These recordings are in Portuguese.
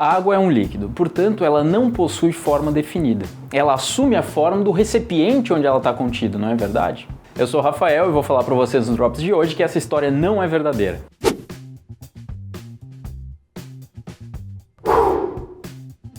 A água é um líquido, portanto ela não possui forma definida. Ela assume a forma do recipiente onde ela está contida, não é verdade? Eu sou o Rafael e vou falar para vocês nos Drops de hoje que essa história não é verdadeira.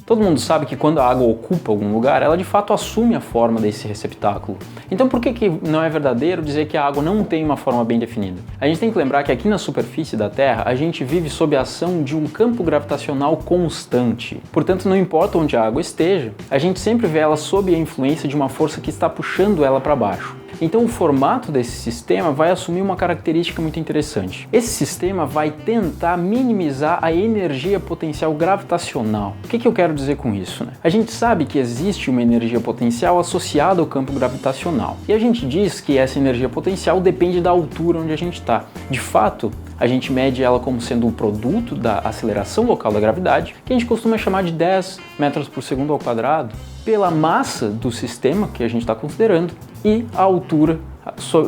Todo mundo sabe que quando a água ocupa algum lugar, ela de fato assume a forma desse receptáculo. Então por que não é verdadeiro dizer que a água não tem uma forma bem definida? A gente tem que lembrar que aqui na superfície da Terra, a gente vive sob a ação de um campo gravitacional constante. Portanto, não importa onde a água esteja, a gente sempre vê ela sob a influência de uma força que está puxando ela para baixo. Então o formato desse sistema vai assumir uma característica muito interessante. Esse sistema vai tentar minimizar a energia potencial gravitacional. O que eu quero dizer com isso, né? A gente sabe que existe uma energia potencial associada ao campo gravitacional. E a gente diz que essa energia potencial depende da altura onde a gente está. De fato, a gente mede ela como sendo um produto da aceleração local da gravidade, que a gente costuma chamar de 10 metros por segundo ao quadrado, pela massa do sistema que a gente está considerando e a altura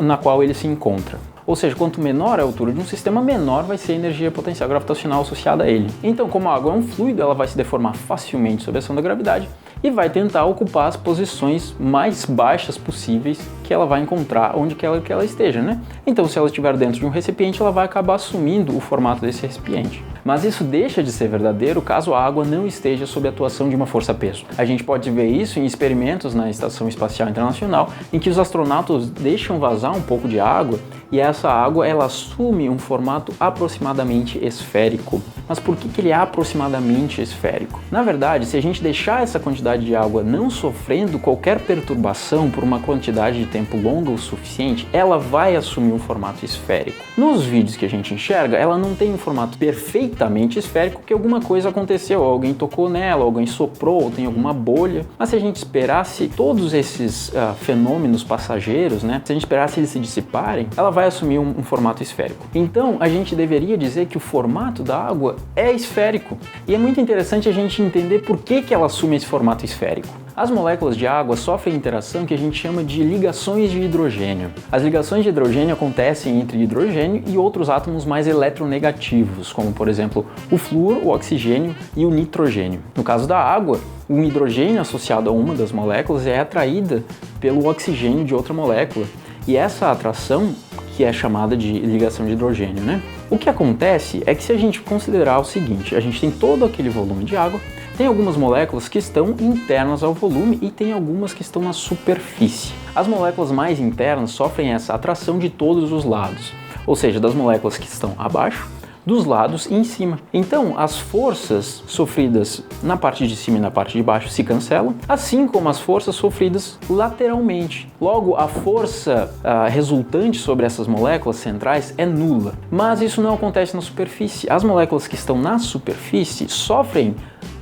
na qual ele se encontra. Ou seja, quanto menor a altura de um sistema, menor vai ser a energia potencial gravitacional associada a ele. Então, como a água é um fluido, ela vai se deformar facilmente sob a ação da gravidade e vai tentar ocupar as posições mais baixas possíveis que ela vai encontrar onde que ela esteja, né? Então, se ela estiver dentro de um recipiente, ela vai acabar assumindo o formato desse recipiente. Mas isso deixa de ser verdadeiro caso a água não esteja sob a atuação de uma força-peso. A gente pode ver isso em experimentos na Estação Espacial Internacional, em que os astronautas deixam vazar um pouco de água e essa água ela assume um formato aproximadamente esférico. Mas por que ele é aproximadamente esférico? Na verdade, se a gente deixar essa quantidade de água não sofrendo qualquer perturbação por uma quantidade de tempo longa o suficiente, ela vai assumir um formato esférico. Nos vídeos que a gente enxerga, ela não tem um formato perfeitamente esférico porque alguma coisa aconteceu, alguém tocou nela, alguém soprou, ou tem alguma bolha. Mas se a gente esperasse todos esses fenômenos passageiros, né, se a gente esperasse eles se dissiparem, ela vai assumir um formato esférico. Então, a gente deveria dizer que o formato da água é esférico. E é muito interessante a gente entender por que ela assume esse formato esférico. As moléculas de água sofrem interação que a gente chama de ligações de hidrogênio. As ligações de hidrogênio acontecem entre hidrogênio e outros átomos mais eletronegativos, como por exemplo o flúor, o oxigênio e o nitrogênio. No caso da água, um hidrogênio associado a uma das moléculas é atraída pelo oxigênio de outra molécula. E essa atração que é chamada de ligação de hidrogênio, né? O que acontece é que se a gente considerar o seguinte, a gente tem todo aquele volume de água, tem algumas moléculas que estão internas ao volume e tem algumas que estão na superfície. As moléculas mais internas sofrem essa atração de todos os lados, ou seja, das moléculas que estão abaixo, dos lados e em cima. Então, as forças sofridas na parte de cima e na parte de baixo se cancelam, assim como as forças sofridas lateralmente. Logo, a força resultante sobre essas moléculas centrais é nula. Mas isso não acontece na superfície. As moléculas que estão na superfície sofrem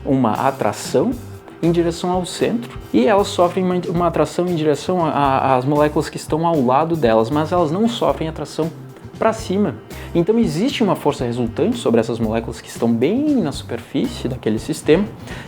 uma atração em direção ao centro e elas sofrem uma atração em direção às moléculas que estão ao lado delas, mas elas não sofrem atração para cima. Então existe uma força resultante sobre essas moléculas que estão bem na superfície daquele sistema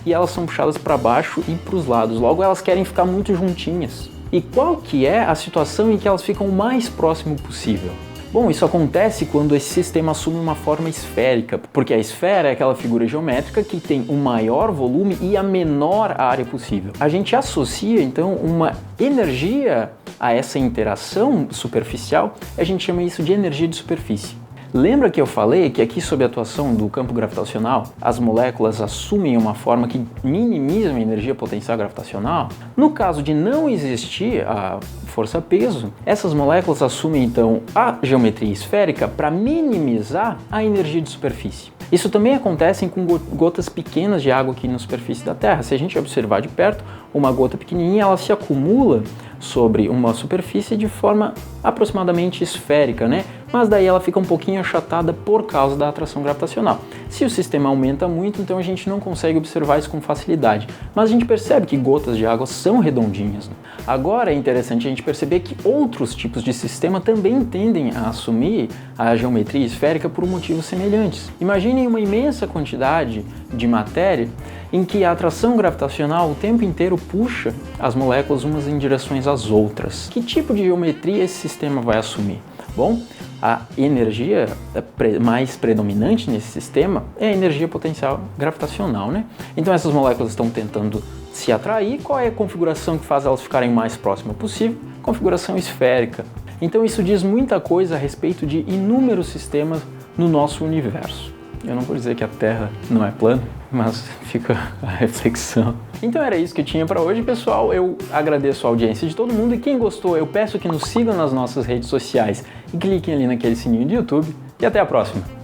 e elas são puxadas para baixo e para os lados. Logo, elas querem ficar muito juntinhas. E qual que é a situação em que elas ficam o mais próximo possível? Bom, isso acontece quando esse sistema assume uma forma esférica, porque a esfera é aquela figura geométrica que tem o maior volume e a menor área possível. A gente associa, então, uma energia a essa interação superficial, a gente chama isso de energia de superfície. Lembra que eu falei que aqui, sob a atuação do campo gravitacional, as moléculas assumem uma forma que minimiza a energia potencial gravitacional? No caso de não existir a força-peso, essas moléculas assumem então a geometria esférica para minimizar a energia de superfície. Isso também acontece com gotas pequenas de água aqui na superfície da Terra. Se a gente observar de perto, uma gota pequenininha, ela se acumula sobre uma superfície de forma aproximadamente esférica, né? Mas daí ela fica um pouquinho achatada por causa da atração gravitacional. Se o sistema aumenta muito, então a gente não consegue observar isso com facilidade. Mas a gente percebe que gotas de água são redondinhas, né? Agora é interessante a gente perceber que outros tipos de sistema também tendem a assumir a geometria esférica por motivos semelhantes. Imaginem uma imensa quantidade de matéria em que a atração gravitacional o tempo inteiro puxa as moléculas umas em direções às outras. Que tipo de geometria esse sistema vai assumir? Bom, a energia mais predominante nesse sistema é a energia potencial gravitacional, né? Então essas moléculas estão tentando se atrair. Qual é a configuração que faz elas ficarem mais próximas possível? Configuração esférica. Então isso diz muita coisa a respeito de inúmeros sistemas no nosso universo. Eu não vou dizer que a Terra não é plana, mas fica a reflexão. Então era isso que eu tinha para hoje, pessoal. Eu agradeço a audiência de todo mundo e quem gostou, eu peço que nos sigam nas nossas redes sociais e cliquem ali naquele sininho do YouTube. E até a próxima!